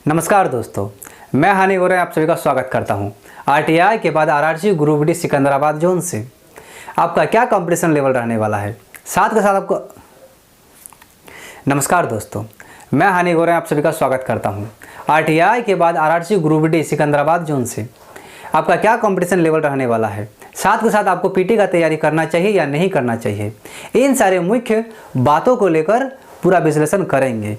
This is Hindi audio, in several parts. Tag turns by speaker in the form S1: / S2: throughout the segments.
S1: नमस्कार दोस्तों, मैं हानि गोरे आप सभी का स्वागत करता हूं। आरटीआई के बाद RRC group D Secunderabad zone से आपका क्या कंपटीशन लेवल रहने वाला है, साथ के साथ आपको नमस्कार दोस्तों, मैं हानि गोरे आप सभी का स्वागत करता हूं। आरटीआई के बाद RRC group D Secunderabad zone से आपका क्या कंपटीशन लेवल रहने वाला है, साथ के साथ आपको पीटी का तैयारी करना चाहिए या नहीं करना चाहिए, इन सारे मुख्य बातों को लेकर पूरा विश्लेषण करेंगे।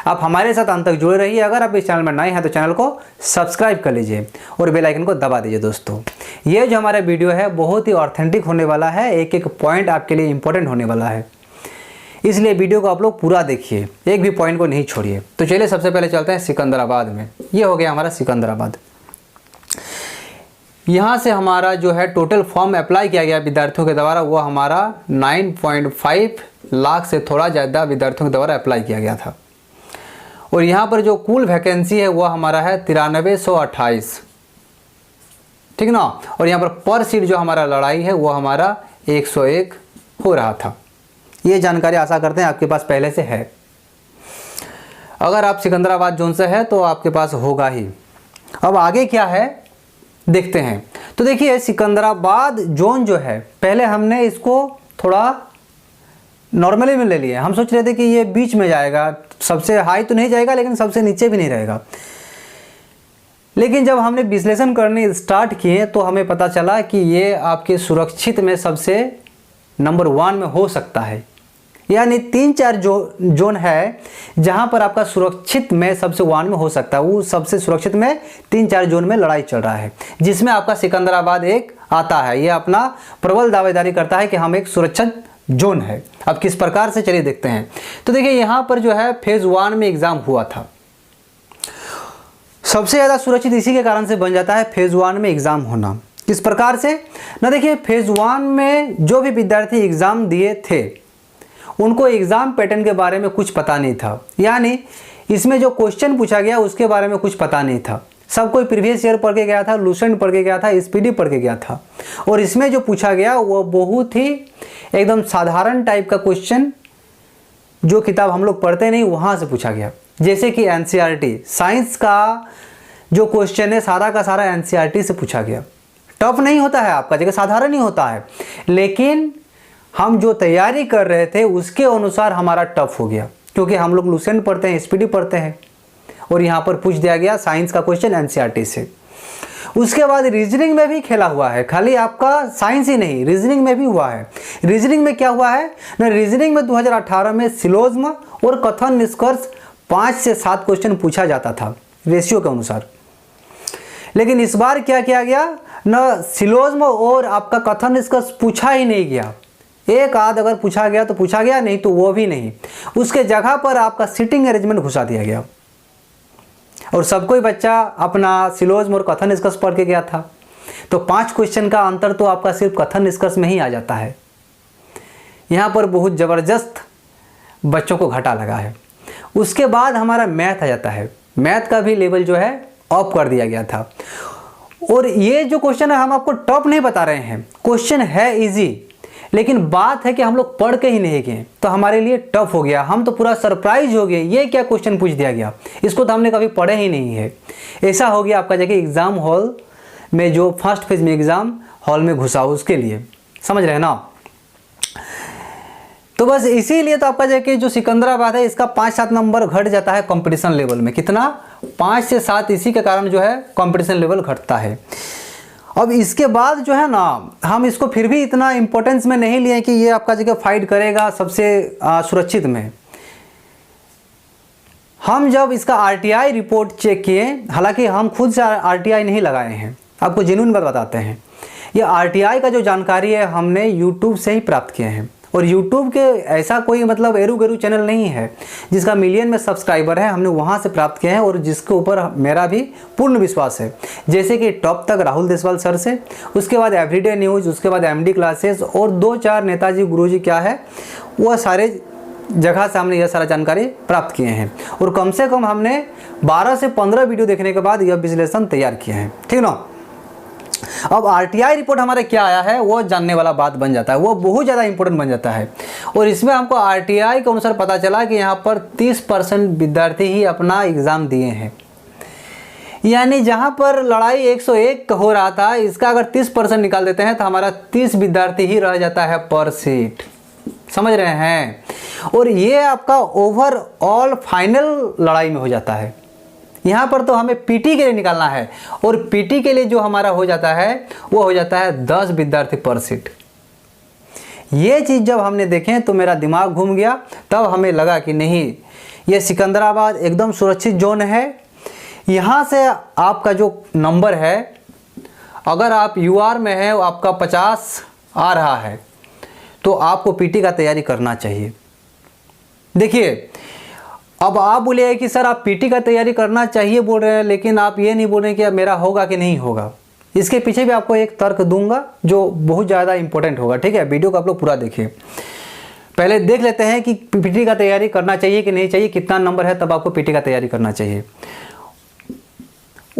S1: आप हमारे साथ अंत तक जुड़े रहिए। अगर आप इस चैनल में नए हैं तो चैनल को सब्सक्राइब कर लीजिए और बेल आइकन को दबा दीजिए। दोस्तों, ये जो हमारा वीडियो है बहुत ही ऑथेंटिक होने वाला है, एक एक पॉइंट आपके लिए इंपॉर्टेंट होने वाला है, इसलिए वीडियो को आप लोग पूरा देखिए, एक भी पॉइंट को नहीं छोड़िए। तो चलिए सबसे पहले चलते हैं सिकंदराबाद में। ये हो गया हमारा सिकंदराबाद। यहाँ से हमारा जो है टोटल फॉर्म अप्लाई किया गया विद्यार्थियों के द्वारा, वो हमारा 9.5 लाख से थोड़ा ज़्यादा विद्यार्थियों के द्वारा अप्लाई किया गया था। और यहाँ पर जो कुल वैकेंसी है वो हमारा है 9328, ठीक ना। और यहाँ पर सीट जो हमारा लड़ाई है वो हमारा 101 हो रहा था। ये जानकारी आशा करते हैं आपके पास पहले से है। अगर आप सिकंदराबाद जोन से है तो आपके पास होगा ही। अब आगे क्या है देखते हैं। तो देखिए, सिकंदराबाद जोन जो है, पहले हमने इसको थोड़ा नॉर्मली में ले लिया। हम सोच रहे थे कि ये बीच में जाएगा, सबसे हाई तो नहीं जाएगा लेकिन सबसे नीचे भी नहीं रहेगा। लेकिन जब हमने विश्लेषण करने स्टार्ट किए तो हमें पता चला कि ये आपके सुरक्षित में सबसे नंबर 1 में हो सकता है। यानी 3-4 जोन है जहां पर आपका सुरक्षित में सबसे 1 में हो सकता है। वो सबसे सुरक्षित में 3-4 जोन में लड़ाई चल रहा है, जिसमें आपका सिकंदराबाद एक आता है। ये अपना प्रबल दावेदारी करता है कि हम एक सुरक्षित जोन है। अब किस प्रकार से, चलिए देखते हैं। तो देखिए, यहाँ पर जो है फेज 1 में एग्जाम हुआ था। सबसे ज़्यादा सुरक्षित इसी के कारण से बन जाता है फेज 1 में एग्जाम होना। किस प्रकार से ना, देखिए फेज 1 में जो भी विद्यार्थी एग्जाम दिए थे उनको एग्जाम पैटर्न के बारे में कुछ पता नहीं था। यानी इसमें जो क्वेश्चन पूछा गया उसके बारे में कुछ पता नहीं था। सब कोई प्रीवियस ईयर पढ़ के गया था, लूसेंट पढ़ के गया था, एसपीडी पढ़ के गया था। और इसमें जो पूछा गया वो बहुत ही एकदम साधारण टाइप का क्वेश्चन, जो किताब हम लोग पढ़ते नहीं वहाँ से पूछा गया। जैसे कि एनसीईआरटी साइंस का जो क्वेश्चन है सारा का सारा एनसीईआरटी से पूछा गया। टफ नहीं होता है आपका, जगह साधारण ही होता है, लेकिन हम जो तैयारी कर रहे थे उसके अनुसार हमारा टफ हो गया, क्योंकि हम लोग लूसेंट पढ़ते हैं, एसपीडी पढ़ते हैं, और यहाँ पर पूछ दिया गया साइंस का क्वेश्चन एनसीईआरटी से। उसके बाद रीजनिंग में भी खेला हुआ है, खाली आपका साइंस ही नहीं, रीजनिंग में भी हुआ है। रीजनिंग में क्या हुआ है ना, रीजनिंग में 2018 में सिलोज्म और कथन निष्कर्ष 5 से 7 क्वेश्चन पूछा जाता था रेशियो के अनुसार। लेकिन इस बार क्या किया गया ना, सिलोज्म और आपका कथन निष्कर्ष पूछा ही नहीं गया। एक आध अगर पूछा गया तो पूछा गया, नहीं तो वो भी नहीं। उसके जगह पर आपका सिटिंग अरेंजमेंट घुसा दिया गया और सब कोई बच्चा अपना सिलोज्म और कथन निष्कर्ष पढ़ के गया था। तो 5 क्वेश्चन का अंतर तो आपका सिर्फ कथन निष्कर्ष में ही आ जाता है। यहाँ पर बहुत ज़बरदस्त बच्चों को घाटा लगा है। उसके बाद हमारा मैथ आ जाता है। मैथ का भी लेवल जो है ऑफ कर दिया गया था। और ये जो क्वेश्चन है हम आपको टफ नहीं बता रहे हैं, क्वेश्चन है इजी, लेकिन बात है कि हम लोग पढ़ के ही नहीं गए तो हमारे लिए टफ हो गया। हम तो पूरा सरप्राइज हो गए, ये क्या क्वेश्चन पूछ दिया गया, इसको तो हमने कभी पढ़े ही नहीं है। ऐसा हो गया आपका जाके एग्जाम हॉल में, जो फर्स्ट फेज में एग्जाम हॉल में घुसा उसके लिए, समझ रहे हैं ना। तो बस इसीलिए तो आपका जाके जो सिकंदराबाद है इसका 5-7 नंबर घट जाता है कंपटीशन लेवल में। कितना, 5 से 7, इसी के कारण जो है कंपटीशन लेवल घटता है। अब इसके बाद जो है ना, हम इसको फिर भी इतना इंपॉर्टेंस में नहीं लिए कि ये आपका जगह फाइट करेगा सबसे सुरक्षित में। हम जब इसका आरटीआई रिपोर्ट चेक किए, हालांकि हम खुद से आरटीआई नहीं लगाए हैं, आपको जेन्युइन बात बताते हैं। ये आरटीआई का जो जानकारी है हमने यूट्यूब से ही प्राप्त किए हैं। और यूट्यूब के ऐसा कोई मतलब एरू गेरू चैनल नहीं है जिसका मिलियन में सब्सक्राइबर है, हमने वहाँ से प्राप्त किए हैं और जिसके ऊपर मेरा भी पूर्ण विश्वास है। जैसे कि टॉप तक राहुल देसवाल सर से, उसके बाद एवरीडे न्यूज़, उसके बाद एमडी क्लासेस और 2-4 नेताजी गुरुजी क्या है, वह सारे जगह से हमने यह सारा जानकारी प्राप्त किए हैं। और कम से कम हमने 12 से 15 वीडियो देखने के बाद यह विश्लेषण तैयार किए हैं, ठीक ना। अब आरटीआई रिपोर्ट हमारे क्या आया है वो जानने वाला बात बन जाता है, वो बहुत ज़्यादा इंपॉर्टेंट बन जाता है। और इसमें हमको आरटीआई के अनुसार पता चला कि यहाँ पर 30% विद्यार्थी ही अपना एग्ज़ाम दिए हैं। यानी जहाँ पर लड़ाई 101 हो रहा था, इसका अगर 30% निकाल देते हैं तो हमारा 30 विद्यार्थी ही रह जाता है पर सीट। समझ रहे हैं? और ये आपका ओवरऑल फाइनल लड़ाई में हो जाता है। यहाँ पर तो हमें पीटी के लिए निकालना है, और पीटी के लिए जो हमारा हो जाता है वो हो जाता है 10 विद्यार्थी पर सीट। ये चीज़ जब हमने देखें तो मेरा दिमाग घूम गया। तब हमें लगा कि नहीं, ये सिकंदराबाद एकदम सुरक्षित जोन है। यहाँ से आपका जो नंबर है, अगर आप यूआर में है आपका 50 आ रहा है तो आपको पीटी का तैयारी करना चाहिए। देखिए, अब आप बोलिए कि सर आप पीटी का तैयारी करना चाहिए बोल रहे हैं, लेकिन आप ये नहीं बोल रहे कि अब मेरा होगा कि नहीं होगा। इसके पीछे भी आपको एक तर्क दूंगा जो बहुत ज़्यादा इंपॉर्टेंट होगा। ठीक है, वीडियो को आप लोग पूरा देखिए। पहले देख लेते हैं कि पीटी का तैयारी करना चाहिए कि नहीं चाहिए, कितना नंबर है तब आपको पीटी का तैयारी करना चाहिए।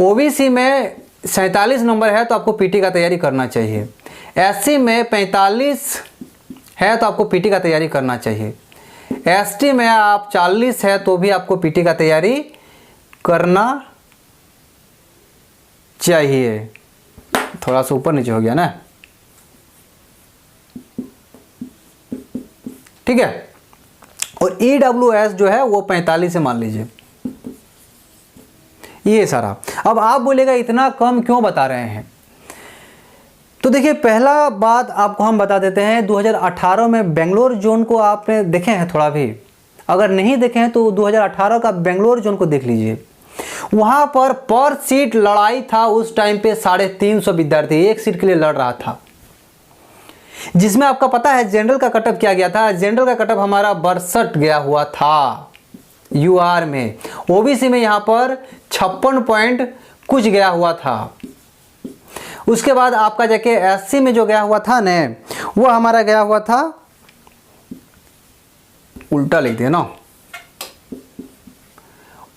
S1: ओबीसी में 47 नंबर है तो आपको पीटी का तैयारी करना चाहिए। एससी में 45 है तो आपको पीटी का तैयारी करना चाहिए। एसटी में आप 40 है तो भी आपको पीटी का तैयारी करना चाहिए। थोड़ा सा ऊपर नीचे हो गया ना, ठीक है। और EWS जो है वो 45 है मान लीजिए, ये सारा। अब आप बोलेगा इतना कम क्यों बता रहे हैं, तो देखिए पहला बात आपको हम बता देते हैं। 2018 में बेंगलोर जोन को आपने देखे हैं थोड़ा भी, अगर नहीं देखे हैं तो 2018 का बेंगलोर जोन को देख लीजिए। वहाँ पर सीट लड़ाई था उस टाइम पे 350 विद्यार्थी एक सीट के लिए लड़ रहा था, जिसमें आपका पता है जनरल का कटअप क्या गया था। जनरल का कटअप हमारा 62 गया हुआ था यूआर में। ओबीसी में यहाँ पर 56 पॉइंट कुछ गया हुआ था। उसके बाद आपका जाके एससी में जो गया हुआ था न, वो हमारा गया हुआ था, उल्टा लिख दिया ना,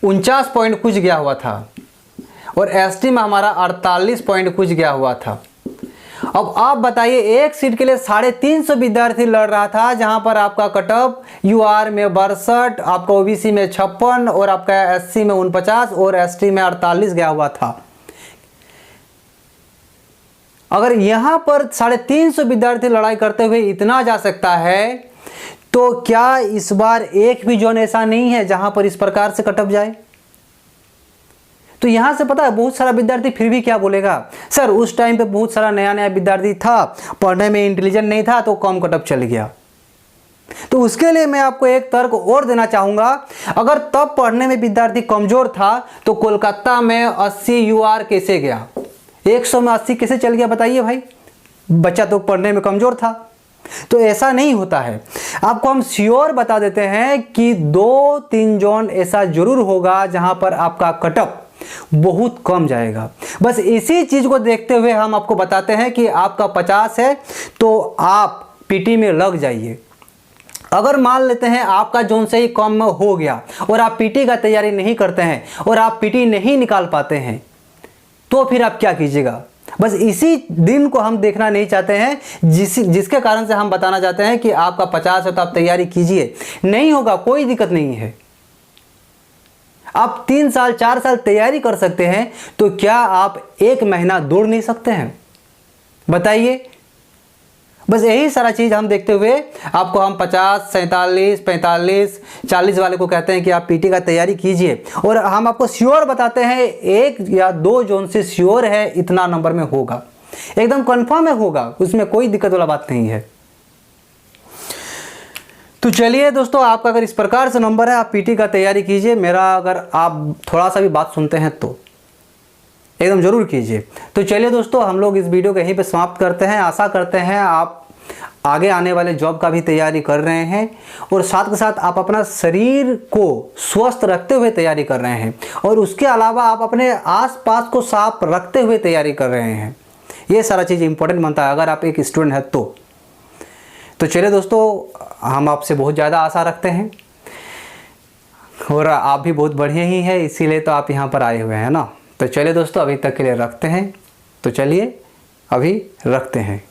S1: 49 पॉइंट कुछ गया हुआ था। और एसटी में हमारा 48 पॉइंट कुछ गया हुआ था। अब आप बताइए, एक सीट के लिए 350 विद्यार्थी लड़ रहा था, जहां पर आपका कटअप यूआर में 62, आपका ओबीसी में 56 और आपका एससी में 49 और एसटी में 48 गया हुआ था। अगर यहां पर 350 विद्यार्थी लड़ाई करते हुए इतना जा सकता है, तो क्या इस बार एक भी जोन ऐसा नहीं है जहां पर इस प्रकार से कटअप जाए? तो यहां से पता है बहुत सारा विद्यार्थी फिर भी क्या बोलेगा, सर उस टाइम पे बहुत सारा नया नया विद्यार्थी था, पढ़ने में इंटेलिजेंट नहीं था तो कम कटअप चल गया। तो उसके लिए मैं आपको एक तर्क और देना चाहूंगा। अगर तब पढ़ने में विद्यार्थी कमजोर था तो कोलकाता में 80 यूआर कैसे गया, 100 में 80 कैसे चल गया बताइए भाई? बच्चा तो पढ़ने में कमजोर था। तो ऐसा नहीं होता है। आपको हम श्योर बता देते हैं कि 2-3 जोन ऐसा जरूर होगा जहां पर आपका कटअप बहुत कम जाएगा। बस इसी चीज को देखते हुए हम आपको बताते हैं कि आपका 50 है तो आप पीटी में लग जाइए। अगर मान लेते हैं आपका जोन से ही कम हो गया और आप पीटी का तैयारी नहीं करते हैं और आप पीटी नहीं निकाल पाते हैं, तो फिर आप क्या कीजिएगा? बस इसी दिन को हम देखना नहीं चाहते हैं, जिसके कारण से हम बताना चाहते हैं कि आपका 50 है तो आप तैयारी कीजिए। नहीं होगा कोई दिक्कत नहीं है, आप 3 साल 4 साल तैयारी कर सकते हैं, तो क्या आप 1 महीना दौड़ नहीं सकते हैं? बताइए। बस यही सारा चीज़ हम देखते हुए आपको हम 50, 47, 45, 40 वाले को कहते हैं कि आप पीटी का तैयारी कीजिए। और हम आपको श्योर बताते हैं 1 या 2 जोन से श्योर है इतना नंबर में होगा, एकदम कंफर्म में होगा, उसमें कोई दिक्कत वाला बात नहीं है। तो चलिए दोस्तों, आपका अगर इस प्रकार से नंबर है आप पीटी का तैयारी कीजिए। मेरा अगर आप थोड़ा सा भी बात सुनते हैं तो एकदम जरूर कीजिए। तो चलिए दोस्तों, हम लोग इस वीडियो को यहीं पे समाप्त करते हैं। आशा करते हैं आप आगे आने वाले जॉब का भी तैयारी कर रहे हैं और साथ के साथ आप अपना शरीर को स्वस्थ रखते हुए तैयारी कर रहे हैं और उसके अलावा आप अपने आसपास को साफ रखते हुए तैयारी कर रहे हैं। ये सारा चीज़ इंपॉर्टेंट बनता है अगर आप एक स्टूडेंट हैं तो चलिए दोस्तों, हम आपसे बहुत ज़्यादा आशा रखते हैं और आप भी बहुत बढ़िया ही हैं, इसीलिए तो आप यहाँ पर आए हुए हैं ना। तो चलिए दोस्तों, अभी तक के लिए रखते हैं। तो चलिए अभी रखते हैं।